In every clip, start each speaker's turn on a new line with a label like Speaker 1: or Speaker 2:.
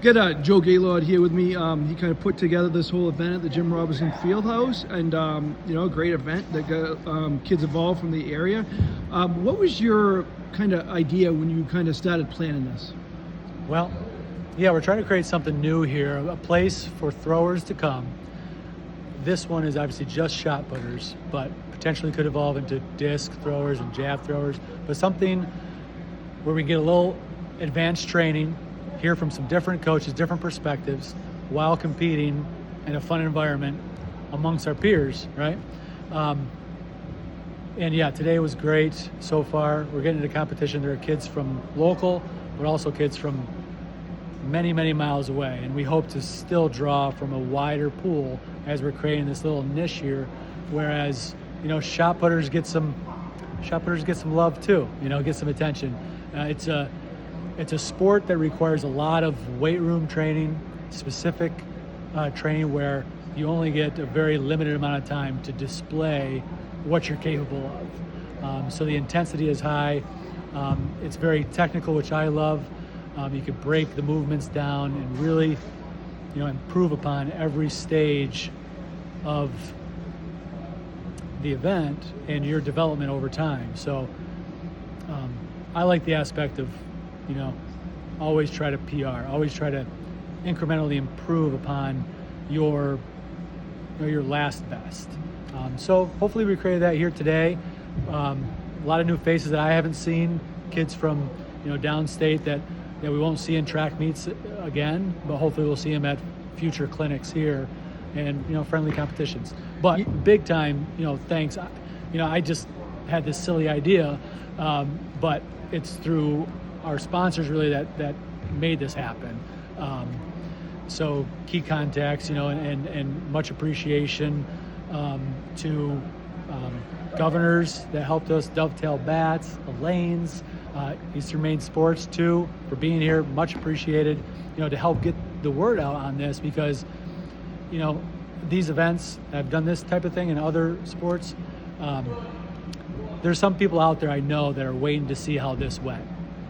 Speaker 1: Got Joe Gaylord here with me. He kind of put together this whole event at the Jim Robinson Fieldhouse, and a great event that got kids involved from the area. What was your kind of idea when you kind of started planning this?
Speaker 2: Well, yeah, we're trying to create something new here, a place for throwers to come. This one is obviously just shot putters, but potentially could evolve into disc throwers and jab throwers, but something where we get a little advanced training, hear from some different coaches, different perspectives, while competing in a fun environment amongst our peers, right? And yeah, today was great so far. We're getting into competition. There are kids from local, but also kids from many, many miles away. And we hope to still draw from a wider pool as we're creating this little niche here. Whereas, shot putters get some love too, get some attention. It's a sport that requires a lot of weight room training, specific training where you only get a very limited amount of time to display what you're capable of. So the intensity is high. It's very technical, which I love. You could break the movements down and really, improve upon every stage of the event and your development over time. So I like the aspect of, always try to PR, always try to incrementally improve upon your last best. So hopefully we created that here today. A lot of new faces that I haven't seen, kids from downstate that we won't see in track meets again, but hopefully we'll see them at future clinics here and friendly competitions. But big time, thanks. I just had this silly idea, but it's through our sponsors really that made this happen. So key contacts, and much appreciation to Governors that helped us, Dovetail Bats, Elaine's, Eastern Maine Sports too, for being here. Much appreciated, to help get the word out on this, because these events, I've done this type of thing in other sports. There's some people out there I know that are waiting to see how this went,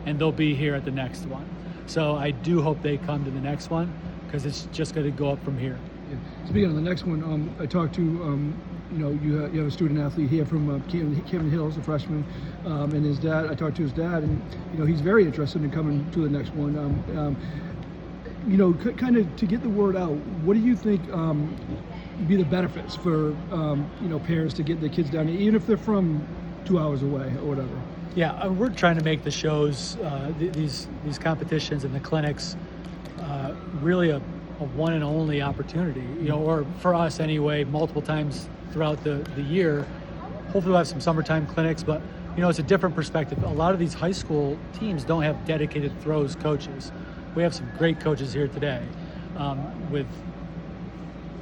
Speaker 2: and they'll be here at the next one. So I do hope they come to the next one, because it's just going to go up from here.
Speaker 1: Yeah. Speaking of the next one, I talked to you have a student athlete here from Kevin Hills, a freshman, and his dad. I talked to his dad, and he's very interested in coming to the next one. Kind of to get the word out, what do you think be the benefits for parents to get the kids down here, even if they're from 2 hours away or whatever?
Speaker 2: Yeah, we're trying to make the shows, these competitions and the clinics, really a one and only opportunity, or for us anyway, multiple times throughout the year. Hopefully we'll have some summertime clinics, but it's a different perspective. A lot of these high school teams don't have dedicated throws coaches. We have some great coaches here today with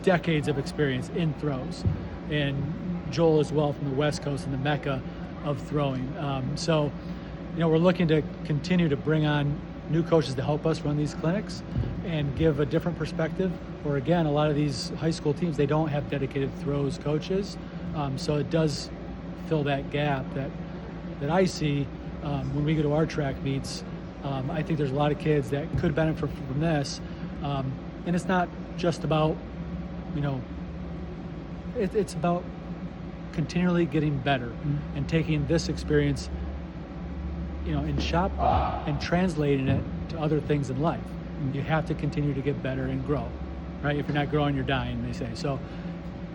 Speaker 2: decades of experience in throws, and Joel as well from the West Coast and the Mecca of throwing. So we're looking to continue to bring on new coaches to help us run these clinics and give a different perspective. Or again, a lot of these high school teams, they don't have dedicated throws coaches. So it does fill that gap that I see when we go to our track meets. I think there's a lot of kids that could benefit from this. And it's not just about, it's about continually getting better and taking this experience in shot put and translating it to other things in life. You have to continue to get better and grow, right? If you're not growing, you're dying, they say. So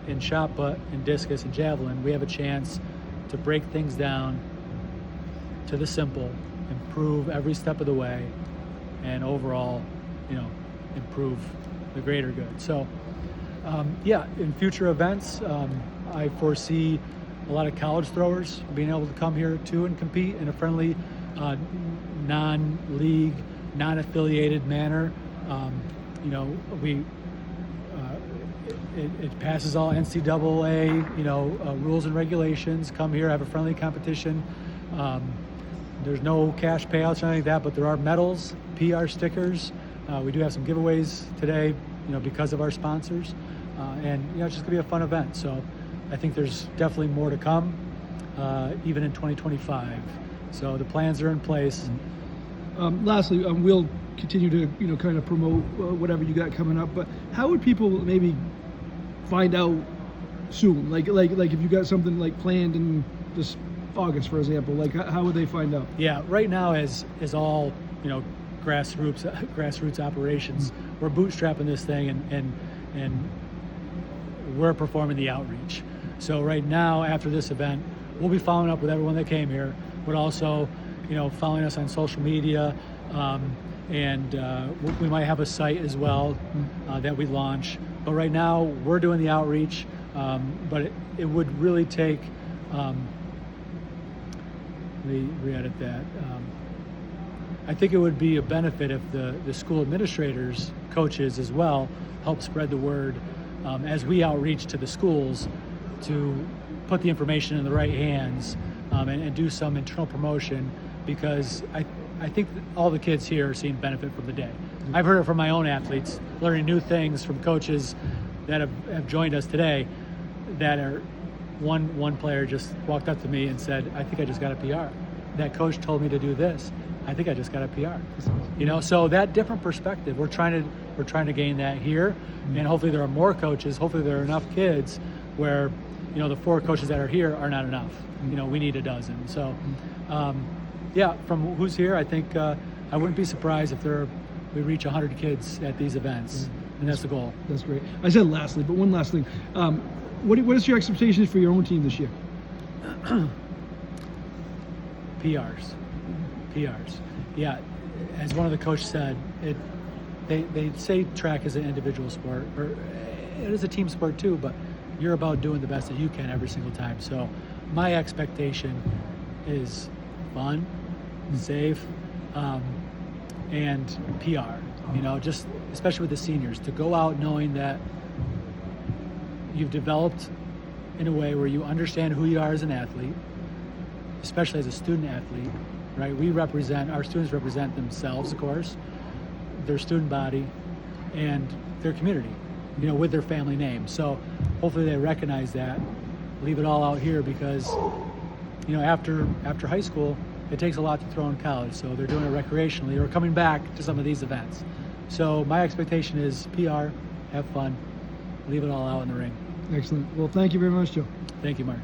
Speaker 2: in shot put and discus and javelin, we have a chance to break things down to the simple, improve every step of the way, and overall, improve the greater good. So in future events, I foresee a lot of college throwers being able to come here too and compete in a friendly, non-league, non-affiliated manner. It passes all NCAA, rules and regulations. Come here, have a friendly competition. There's no cash payouts or anything like that, but there are medals, PR stickers. We do have some giveaways today, because of our sponsors. And it's just gonna be a fun event. So I think there's definitely more to come, even in 2025. So the plans are in place.
Speaker 1: Lastly, we'll continue to kind of promote whatever you got coming up. But how would people maybe find out soon? Like if you got something like planned in this August, for example, like how would they find out?
Speaker 2: Yeah, right now as all grassroots operations, we're bootstrapping this thing and we're performing the outreach. So right now, after this event, we'll be following up with everyone that came here, but also, following us on social media, and we might have a site as well that we launch. But right now, we're doing the outreach, but it would really take, let me re-edit that. I think it would be a benefit if the school administrators, coaches as well, help spread the word as we outreach to the schools to put the information in the right hands and do some internal promotion, because I think that all the kids here are seeing benefit from the day. I've heard it from my own athletes, learning new things from coaches that have joined us today, that are, one player just walked up to me and said, I think I just got a PR. That coach told me to do this. I think I just got a PR. So that different perspective, we're trying to gain that here, and hopefully there are more coaches. Hopefully there are enough kids where, the 4 coaches that are here are not enough. We need a dozen. So, from who's here, I think I wouldn't be surprised if we reach 100 kids at these events, and that's the goal.
Speaker 1: That's great. I said lastly, but one last thing. What is your expectations for your own team this year?
Speaker 2: PRs. Yeah, as one of the coaches said, they say track is an individual sport, or it is a team sport too, but you're about doing the best that you can every single time. So my expectation is fun, safe, and PR. Just especially with the seniors, to go out knowing that you've developed in a way where you understand who you are as an athlete, especially as a student athlete, right? Our students represent themselves, of course, their student body, and their community, with their family name. So hopefully they recognize that, leave it all out here, because, after high school, it takes a lot to throw in college. So they're doing it recreationally or coming back to some of these events. So my expectation is PR, have fun, leave it all out in the ring.
Speaker 1: Excellent. Well, thank you very much, Joe.
Speaker 2: Thank you, Mark.